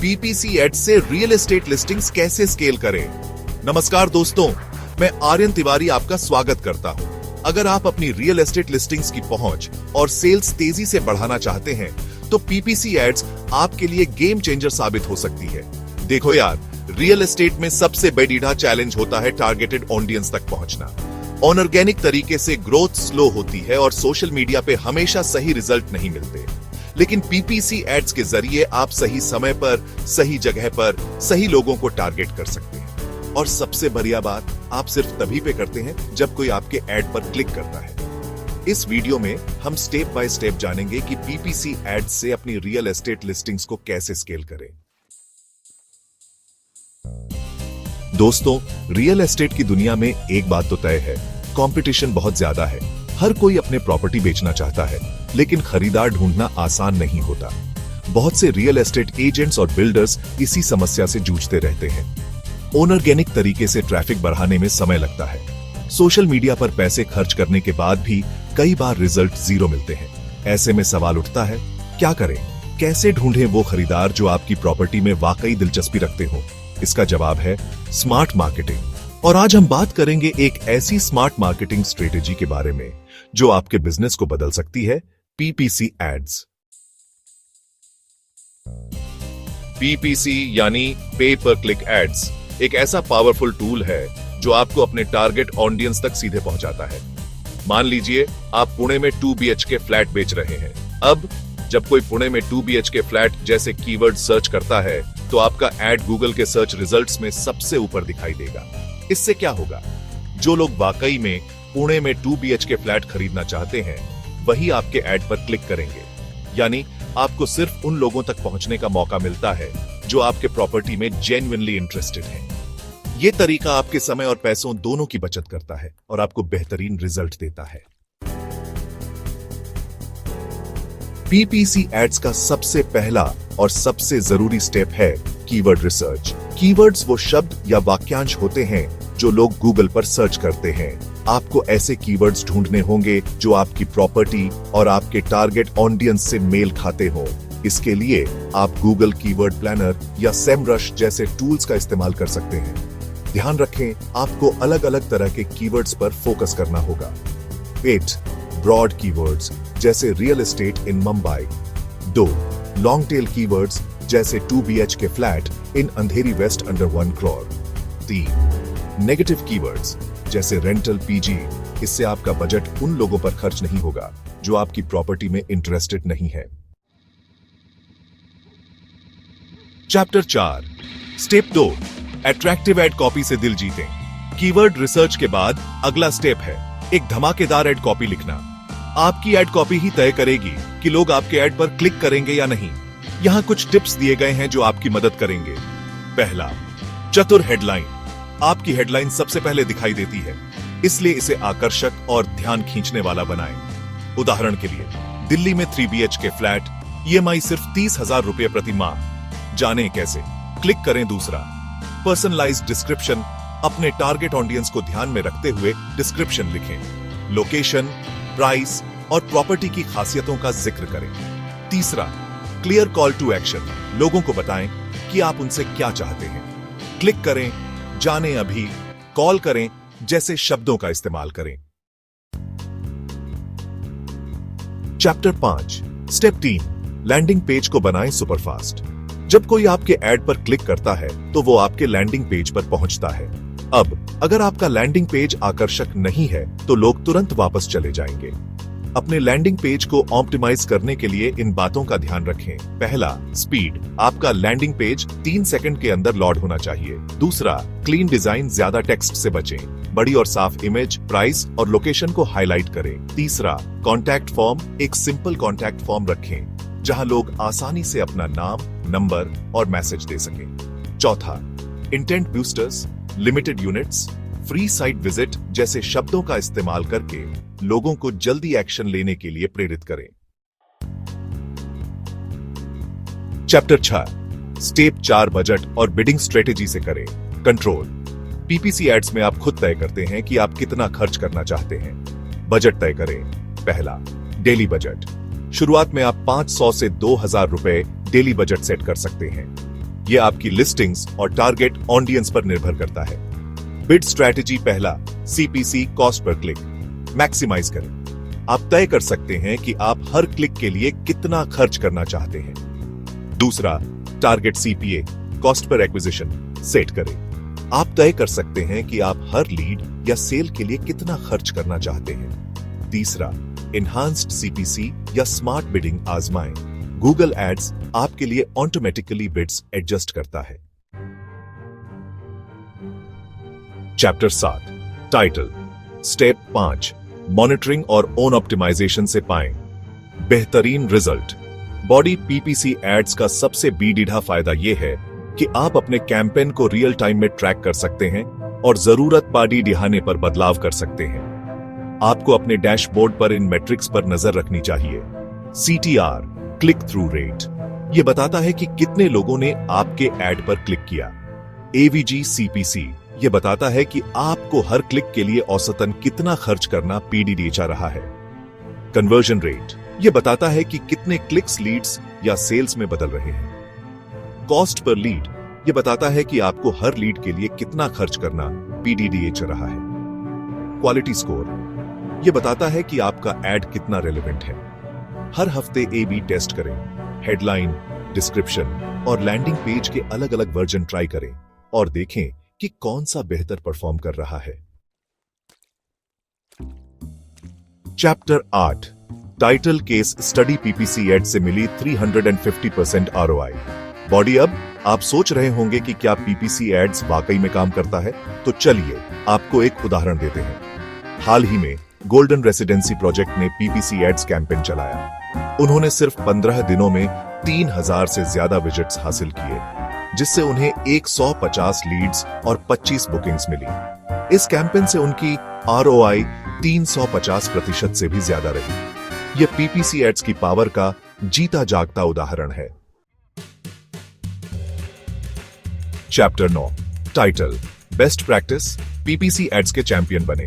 PPC ads से real estate listings कैसे scale करें। नमस्कार दोस्तों, मैं आर्यन तिवारी आपका स्वागत करता हूं। अगर आप अपनी रियल एस्टेट लिस्टिंग्स की पहुंच और सेल्स तेजी से बढ़ाना चाहते हैं तो पीपीसी एड्स आपके लिए गेम चेंजर साबित हो सकती है। देखो यार, रियल एस्टेट में सबसे बड़ा चैलेंज होता है टारगेटेड ऑडियंस तक पहुंचना। ऑनऑर्गेनिक तरीके से ग्रोथ स्लो होती है और सोशल मीडिया पे हमेशा सही रिजल्ट नहीं मिलते। लेकिन पीपीसी एड्स के जरिए आप सही समय पर, सही जगह पर, सही लोगों को टारगेट कर सकते हैं। और सबसे बढ़िया बात, आप सिर्फ तभी पे करते हैं जब कोई आपके एड पर क्लिक करता है। इस वीडियो में हम स्टेप बाय स्टेप जानेंगे कि पीपीसी एड्स से अपनी रियल एस्टेट लिस्टिंग्स को कैसे स्केल करें। दोस्तों, रियल एस्टेट की दुनिया में एक बात तो तय है, कंपटीशन बहुत ज्यादा है। हर कोई अपने प्रॉपर्टी बेचना चाहता है, लेकिन खरीदार ढूंढना आसान नहीं होता। बहुत से रियल एस्टेट एजेंट्स और बिल्डर्स इसी समस्या से जूझते रहते हैं। ऑनऑर्गेनिक तरीके से ट्रैफिक बढ़ाने में समय लगता है। सोशल मीडिया पर पैसे खर्च करने के बाद भी कई बार रिजल्ट जीरो मिलते हैं। ऐसे में सवाल उठता है, क्या करें? कैसे ढूंढें वो खरीदार जो आपकी प्रॉपर्टी में वाकई दिलचस्पी रखते हो? इसका जवाब है स्मार्ट मार्केटिंग। और आज हम बात करेंगे एक ऐसी स्मार्ट मार्केटिंग स्ट्रेटेजी के बारे में जो आपके बिजनेस को बदल सकती है, पीपीसी एड्स। पीपीसी यानी पे पर क्लिक एड्स एक ऐसा पावरफुल टूल है जो आपको अपने टारगेट ऑडियंस तक सीधे पहुंचाता है। मान लीजिए आप पुणे में 2 BHK फ्लैट बेच रहे हैं। अब जब कोई पुणे में 2 BHK फ्लैट जैसे कीवर्ड सर्च करता है तो आपका एड गूगल के सर्च रिजल्ट्स में सबसे ऊपर दिखाई देगा। इससे क्या होगा? जो लोग वाकई में पुणे में 2 BHK फ्लैट खरीदना चाहते हैं वही आपके एड पर क्लिक करेंगे। यानी आपको सिर्फ उन लोगों तक पहुंचने का मौका मिलता है जो आपके प्रॉपर्टी में जेन्युइनली इंटरेस्टेड हैं। यह तरीका आपके समय और पैसों दोनों की बचत करता है और आपको बेहतरीन रिजल्ट देता है। पीपीसी एड्स का सबसे पहला और सबसे जरूरी स्टेप है कीवर्ड रिसर्च। कीवर्ड्स वो शब्द या वाक्यांश होते हैं जो लोग गूगल पर सर्च करते हैं। आपको ऐसे कीवर्ड्स ढूंढने होंगे जो आपकी प्रॉपर्टी और आपके टारगेट ऑडियंस से मेल खाते हो। इसके लिए आप गूगल कीवर्ड प्लानर या सेमरश जैसे टूल्स का इस्तेमाल कर सकते हैं। ध्यान रखें, आपको अलग अलग तरह के कीवर्ड्स पर फोकस करना होगा। 8 ब्रॉड कीवर्ड्स जैसे real estate in Mumbai. 2 long tail keywords जैसे 2 BHK flat in Andheri west under 1 crore. 3 negative keywords जैसे रेंटल पीजी। इससे आपका बजट उन लोगों पर खर्च नहीं होगा जो आपकी प्रॉपर्टी में इंटरेस्टेड नहीं है। Chapter 4 step 2 attractive ad copy से दिल जीतें। कीवर्ड रिसर्च के बाद अगला स्टेप है एक धमाकेदार एड कॉपी लिखना। आपकी एड कॉपी ही तय करेगी कि लोग आपके एड पर क्लिक करेंगे या नहीं। यहां कुछ टिप्स दिए गए हैं जो आपकी मदद करेंगे। पहला, चतुर हेडलाइन। आपकी हेडलाइन सबसे पहले दिखाई देती है, इसलिए इसे आकर्षक और ध्यान खींचने वाला बनाएं। उदाहरण के लिए, दिल्ली में 3 BHK फ्लैट, EMI सिर्फ 30,000 रुपए प्रति माह। जाने कैसे? क्लिक करें। दूसरा, पर्सनलाइज्ड डिस्क्रिप्शन। अपने टारगेट ऑडियंस को ध्यान में रखते हुए डिस्क्रिप्शन लिखें। लोकेशन, प्राइस और प्रॉपर्टी की खासियतों का जिक्र करें। तीसरा, क्लियर कॉल टू एक्शन। लोगों को बताएं कि आप उनसे क्या चाहते हैं। क्लिक करें, जाने अभी, कॉल करें जैसे शब्दों का इस्तेमाल करें। चैप्टर 5 स्टेप 3 लैंडिंग पेज को बनाएं सुपरफास्ट। जब कोई आपके एड पर क्लिक करता है तो वो आपके लैंडिंग पेज पर पहुंचता है। अब अगर आपका लैंडिंग पेज आकर्षक नहीं है तो लोग तुरंत वापस चले जाएंगे। अपने लैंडिंग पेज को ऑप्टिमाइज करने के लिए इन बातों का ध्यान रखें। पहला, स्पीड। आपका लैंडिंग पेज 3 सेकंड के अंदर लोड होना चाहिए। दूसरा, क्लीन डिजाइन। ज्यादा टेक्स्ट से बचें। बड़ी और साफ इमेज, प्राइस और लोकेशन को हाईलाइट करें। तीसरा, कॉन्टैक्ट फॉर्म। एक सिंपल कॉन्टैक्ट फॉर्म रखें जहां लोग आसानी से अपना नाम, नंबर और मैसेज दे सकें। चौथा, intent boosters, limited units, free site visit जैसे शब्दों का इस्तेमाल करके लोगों को जल्दी एक्शन लेने के लिए प्रेरित करें। चैप्टर 6 स्टेप 4 बजट और बिडिंग स्ट्रेटेजी से करें कंट्रोल। पीपीसी एड्स में आप खुद तय करते हैं कि आप कितना खर्च करना चाहते हैं। बजट तय करें। पहला, डेली बजट। शुरुआत में आप 500 से 2,000 रुपए डेली बजट सेट कर सकते हैं। ये आपकी लिस्टिंग्स और टारगेट ऑडियंस पर निर्भर करता है। बिड स्ट्रैटेजी पहला, CPC cost per click maximise करें। आप तय कर सकते हैं कि आप हर क्लिक के लिए कितना खर्च करना चाहते हैं। दूसरा, target CPA cost per acquisition set करें। आप तय कर सकते हैं कि आप हर लीड या सेल के लिए कितना खर्च करना चाहते हैं। तीसरा, एनहांस्ड सीपीसी या स्मार्ट बिडिंग आजमाएं। गूगल एड्स आपके लिए ऑटोमेटिकली बिड्स एडजस्ट करता है। Chapter 7, title. स्टेप 5, मॉनिटरिंग और ओन ऑप्टिमाइजेशन से पाएं बेहतरीन रिजल्ट। बॉडी पीपीसी एड्स का सबसे बीडीढ़ा फायदा यह है कि आप अपने कैंपेन को रियल टाइम में ट्रैक कर सकते हैं और जरूरत पाड़ी दिहाने पर बदलाव कर सकते हैं। आपको अपने डैशबोर्ड पर इन मैट्रिक्स पर नजर रखनी चाहिए। सीटीआर, क्लिक थ्रू रेट, यह बताता है कि कितने लोगों ने आपके एड पर क्लिक किया। एवीजी सीपीसी, यह बताता है कि आपको हर क्लिक के लिए औसतन कितना खर्च करना पीडीडी जा रहा है। कन्वर्जन रेट, यह बताता है कि कितने क्लिक्स लीड्स या सेल्स में बदल रहे हैं। कॉस्ट पर लीड, यह बताता है कि आपको हर लीड के लिए कितना खर्च करना पीडीडीएच रहा है। क्वालिटी स्कोर, यह बताता है कि आपका एड कितना रेलेवेंट है। हर हफ्ते ए/बी टेस्ट करें। हेडलाइन, डिस्क्रिप्शन और लैंडिंग पेज के अलग अलग वर्जन ट्राई करें और देखें कि कौन सा बेहतर परफॉर्म कर रहा है। Chapter 8, title case study PPC ad से मिली 350% आरओआई। बॉडी, अब आप सोच रहे होंगे कि क्या पीपीसी एड्स वाकई में काम करता है? तो चलिए आपको एक उदाहरण देते हैं। हाल ही में गोल्डन रेसिडेंसी प्रोजेक्ट ने पीपीसी एड्स कैंपेन चलाया। उन्होंने सिर्फ 15 दिनों में 3000 से ज्यादा विजिट्स हासिल किए, जिससे उन्हें 150 लीड्स और 25 बुकिंग्स मिली। इस कैंपेन से उनकी आरओआई 350% से भी ज्यादा रही। यह पीपीसी एड्स की पावर का जीता जागता उदाहरण है। Chapter 9, title. Best practice, PPC ads के चैंपियन बने।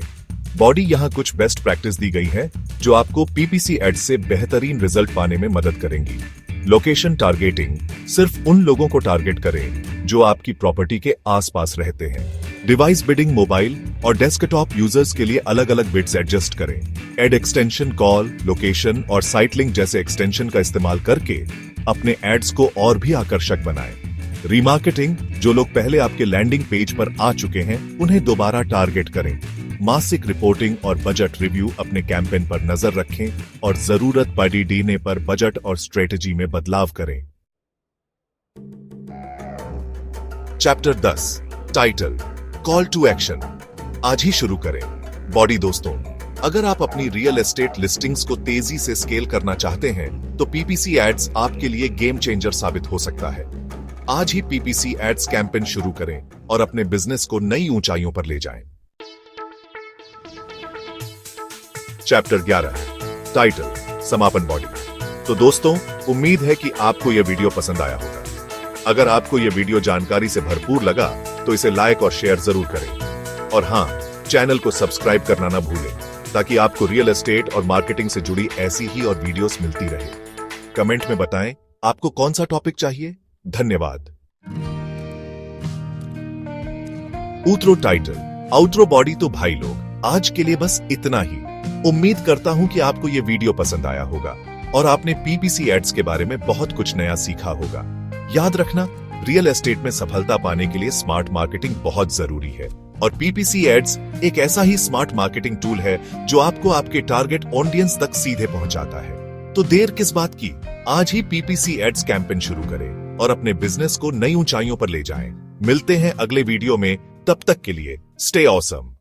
बॉडी, यहां कुछ बेस्ट प्रैक्टिस दी गई है जो आपको पीपीसी एड्स से बेहतरीन रिजल्ट पाने में मदद करेंगी। लोकेशन टारगेटिंग, सिर्फ उन लोगों को टारगेट करें जो आपकी प्रॉपर्टी के आसपास रहते हैं। डिवाइस बिडिंग, मोबाइल और डेस्कटॉप यूजर्स के लिए अलग अलग बिड्स एडजस्ट करें। एड एक्सटेंशन, कॉल, लोकेशन और साइट लिंक जैसे एक्सटेंशन का इस्तेमाल करके अपने एड्स को और भी आकर्षक बनाएं। रीमार्केटिंग, जो लोग पहले आपके लैंडिंग पेज पर आ चुके हैं उन्हें दोबारा टारगेट करें। मासिक रिपोर्टिंग और बजट रिव्यू, अपने कैंपेन पर नजर रखें और जरूरत पड़ने पर बजट और स्ट्रेटजी में बदलाव करें। Chapter 10, title. Call to action, आज ही शुरू करें। बॉडी दोस्तों, अगर आप अपनी रियल एस्टेट लिस्टिंग्स को तेजी से स्केल करना चाहते हैं तो पीपीसी एड्स आपके लिए गेम चेंजर साबित हो सकता है। आज ही पीपीसी एड्स कैंपेन शुरू करें और अपने बिजनेस को नई ऊंचाइयों पर ले जाएं। Chapter 11, title. समापन बॉडी। तो दोस्तों, उम्मीद है कि आपको यह वीडियो पसंद आया होगा। अगर आपको यह वीडियो जानकारी से भरपूर लगा तो इसे लाइक और शेयर जरूर करें। और हां, चैनल को सब्सक्राइब करना ना भूलें ताकि आपको रियल एस्टेट और मार्केटिंग से जुड़ी ऐसी ही और वीडियोस मिलती रहे। कमेंट में बताएं आपको कौन सा टॉपिक चाहिए। धन्यवाद। ऊतरो टाइटल, आउटरो बॉडी। तो भाई लोग, आज के लिए बस इतना ही। उम्मीद करता हूं कि आपको यह वीडियो पसंद आया होगा और आपने पीपीसी एड्स के बारे में बहुत कुछ नया सीखा होगा। याद रखना, रियल एस्टेट में सफलता पाने के लिए स्मार्ट मार्केटिंग बहुत जरूरी है और पीपीसी एड्स एक ऐसा ही स्मार्ट मार्केटिंग टूल है जो आपको आपके टारगेट ऑडियंस तक सीधे पहुंचाता है। तो देर किस बात की, आज ही पीपीसी एड्स कैंपेन शुरू करें और अपने बिजनेस को नई ऊंचाइयों पर ले जाएं। मिलते हैं अगले वीडियो में, तब तक के लिए स्टे ऑसम।